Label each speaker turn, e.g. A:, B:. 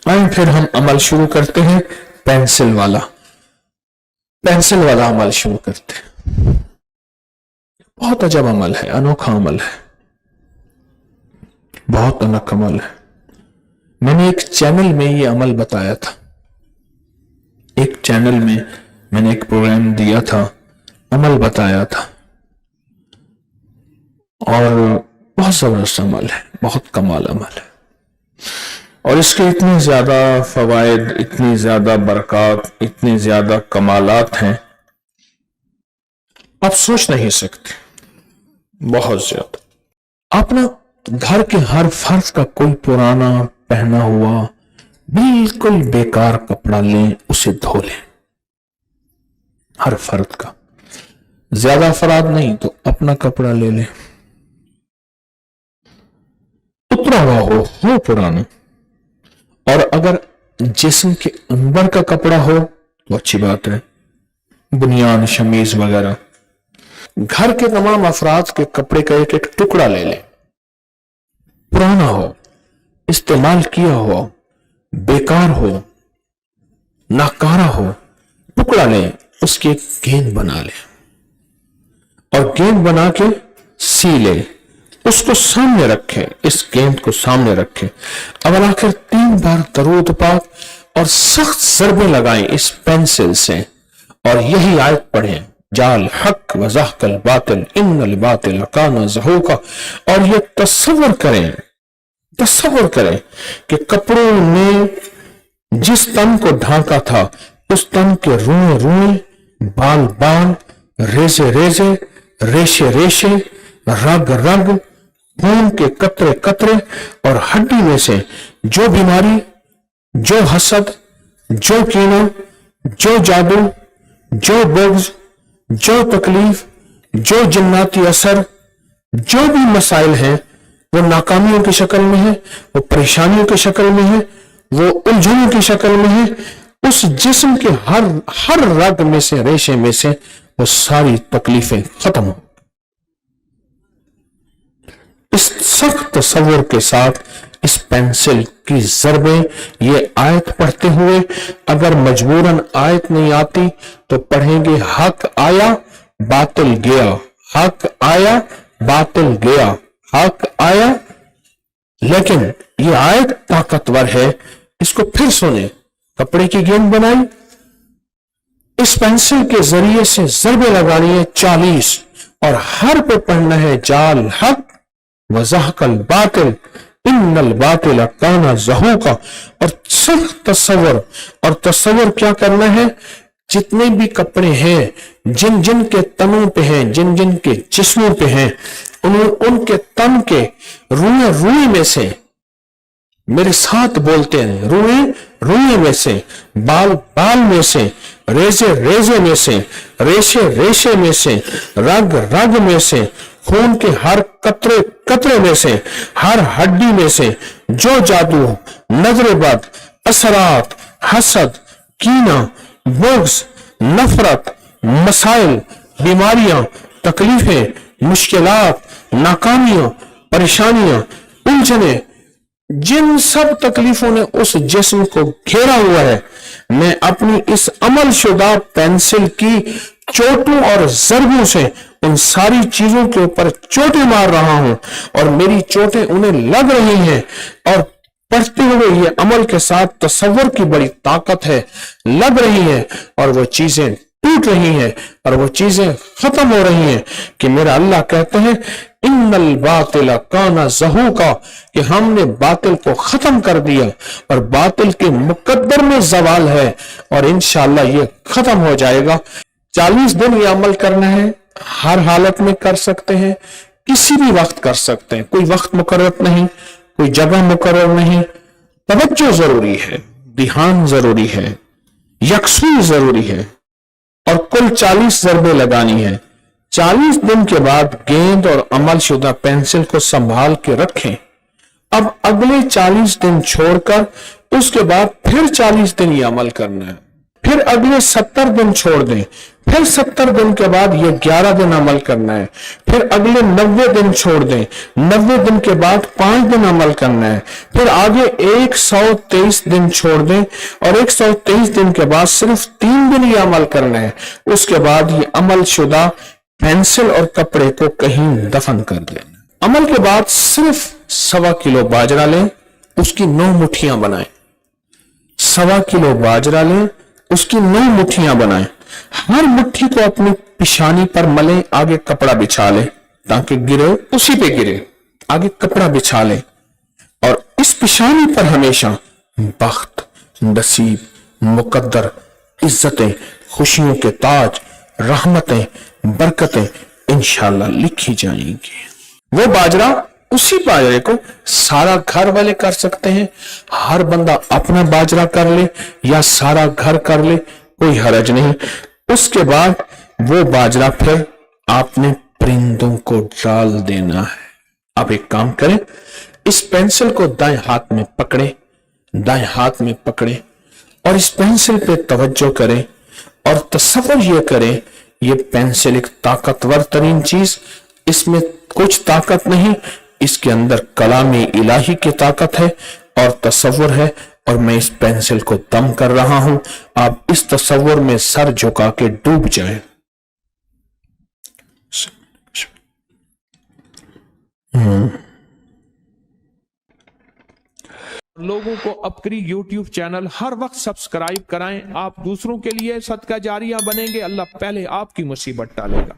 A: आइए फिर हम अमल शुरू करते हैं पेंसिल वाला अमल शुरू करते हैं। बहुत अजब अमल है, अनोखा अमल है, बहुत अनोखा अमल है। मैंने एक चैनल में ये अमल बताया था, एक चैनल में मैंने एक प्रोग्राम दिया था, अमल बताया था, और बहुत जबरदस्त अमल है, बहुत कमाल अमल है, और इसके इतनी ज्यादा फवायद, इतनी ज्यादा बरकत, इतनी ज्यादा कमालात हैं, आप सोच नहीं सकते, बहुत ज्यादा। आप ना घर के हर फर्द का कोई पुराना पहना हुआ बिल्कुल बेकार कपड़ा लें, उसे धो लें, हर फर्द का, ज्यादा अफराद नहीं तो अपना कपड़ा ले लें, उतरा हुआ हो पुराना, और अगर जिस्म के अंदर का कपड़ा हो तो अच्छी बात है, बुनियान शमीज वगैरह। घर के तमाम अफराद के कपड़े का एक एक टुकड़ा ले लें, पुराना हो, इस्तेमाल किया हो, बेकार हो, नाकारा हो, टुकड़ा लें, उसकी एक गेंद बना लें, और गेंद बना के सी ले, उसको सामने रखें, इस गेंद को सामने रखें, अब आखिर 3 बार दरूद पाक और सख्त ज़रबे लगाएं इस पेंसिल से, और यही आयत पढ़ें, जाल हक व ज़हकल बातिल इन्नल बातिल काना ज़हूका। और ये तस्वर करें कि कपड़ों ने जिस तन को ढांका था, उस तन के रुए रुए, बाल बाल, रेजे रेजे, रेशे रेशे, रग रग, खून के कतरे कतरे, और हड्डी में से जो बीमारी, जो हसद, जो कीना, जो जादू, जो बुग़्ज़, जो तकलीफ, जो जिन्नाती असर, जो भी मसाइल हैं, वो नाकामियों की शक्ल में है, वो परेशानियों की शक्ल में है, वो उलझनों की शक्ल में है, उस जिस्म के हर रग में से, रेशे में से वो सारी तकलीफें खत्म हो। इस सख्त तस्वर के साथ इस पेंसिल की ज़रबे, ये आयत पढ़ते हुए, अगर मजबूरन आयत नहीं आती तो पढ़ेंगे हक आया बातिल गया, हक आया बातिल गया, हक आया। लेकिन ये आयत ताकतवर है, इसको फिर सुने। कपड़े की गेंद बनाई, इस पेंसिल के जरिए से ज़रबे लगानी है 40, और हर पे पढ़ना है जाल हक वज़हकल बातिल इन्नल बातिल काना ज़हूका। और सख्त तस्वर क्या करना है, जितने भी कपड़े हैं, जिन जिन के तनों पे हैं, जिन जिन के जिस्मों पे हैं, उनके तन के रुए में से, मेरे साथ बोलते हैं, रुए में से, बाल में से, रेजे में से, रेशे में से, रग में से, खून के हर कतरे में से, हर हड्डी में से, जो जादू, नजर बद, असरात, हसद, कीना, बुग़्ज़, नफरत, मसाइल, बीमारियां, तकलीफें, मुश्किलात, नाकामियां, परेशानियां, उलझने, जिन सब तकलीफों ने उस जिस्म को घेरा हुआ है, मैं अपनी इस अमल शुदा पेंसिल की चोटों और ज़रबों से उन सारी चीजों के ऊपर चोटें मार रहा हूं, और मेरी चोटें उन्हें लग रही हैं, और पढ़ते हुए ये अमल के साथ तस्वर की बड़ी ताकत है, लग रही है, और वो चीजें टूट रही हैं, और वो चीजें खत्म हो रही हैं, कि मेरा अल्लाह कहते हैं इन्नल बातिल काना ज़हूका, कि हमने बातिल को खत्म कर दिया, और बातिल के मुकद्दर में ज़वाल है, और इंशाअल्लाह ये खत्म हो जाएगा। 40 दिन ये अमल करना है, हर हालत में कर सकते हैं, किसी भी वक्त कर सकते हैं, कोई वक्त मुकर्रर नहीं, कोई जगह मुकर्रर नहीं। तवज्जो जरूरी है, ध्यान जरूरी है, यकसूनी जरूरी है, और कुल 40 ज़रबे लगानी है। 40 दिन के बाद गेंद और अमल शुदा पेंसिल को संभाल के रखें। अब अगले 40 दिन छोड़कर उसके बाद फिर 40 दिन ये अमल करना है, फिर अगले 70 दिन छोड़ दें, پھر 70 دن کے بعد یہ 11 دن عمل کرنا ہے، پھر اگلے 90 دن چھوڑ دیں، 90 دن کے بعد 5 دن عمل کرنا ہے، پھر آگے 123 دن چھوڑ دیں اور 123 دن کے بعد صرف 3 دن یہ عمل کرنا ہے۔ اس کے بعد یہ عمل شدہ پینسل اور کپڑے کو کہیں دفن کر دینا۔ عمل کے بعد صرف 1.25 کلو باجرہ لیں، اس کی 9 مٹھیاں بنائیں۔ 1.25 کلو باجرہ لیں، اس کی 9 مٹھیاں بنائیں، ہر مٹھی کو اپنی پیشانی پر ملیں، آگے کپڑا بچھا لیں تاکہ گرے اسی پہ گرے، آگے کپڑا بچھا لیں اور اس پیشانی پر ہمیشہ بخت، نصیب، مقدر، عزتیں، خوشیوں کے تاج، رحمتیں، برکتیں انشاءاللہ لکھی جائیں گی۔ وہ باجرہ، اسی باجرے کو سارا گھر والے کر سکتے ہیں، ہر بندہ اپنا باجرہ کر لے یا سارا گھر کر لے، کوئی حرج نہیں۔ اس کے بعد وہ باجرہ پھر آپ نے پرندوں کو ڈال دینا ہے۔ آپ ایک کام کریں، اس پینسل کو دائیں ہاتھ میں پکڑیں، دائیں ہاتھ میں پکڑیں اور اس پینسل پہ توجہ کریں اور تصور یہ کریں یہ پینسل ایک طاقتور ترین چیز، اس میں کچھ طاقت نہیں، اس کے اندر کلام الہی کی طاقت ہے اور تصور ہے، اور میں اس پینسل کو دم کر رہا ہوں۔ آپ اس تصور میں سر جھکا کے ڈوب جائیں۔
B: لوگوں کو اپکری یوٹیوب چینل ہر وقت سبسکرائب کرائیں، آپ دوسروں کے لیے صدقہ جاریہ بنیں گے، اللہ پہلے آپ کی مصیبت ٹالے گا۔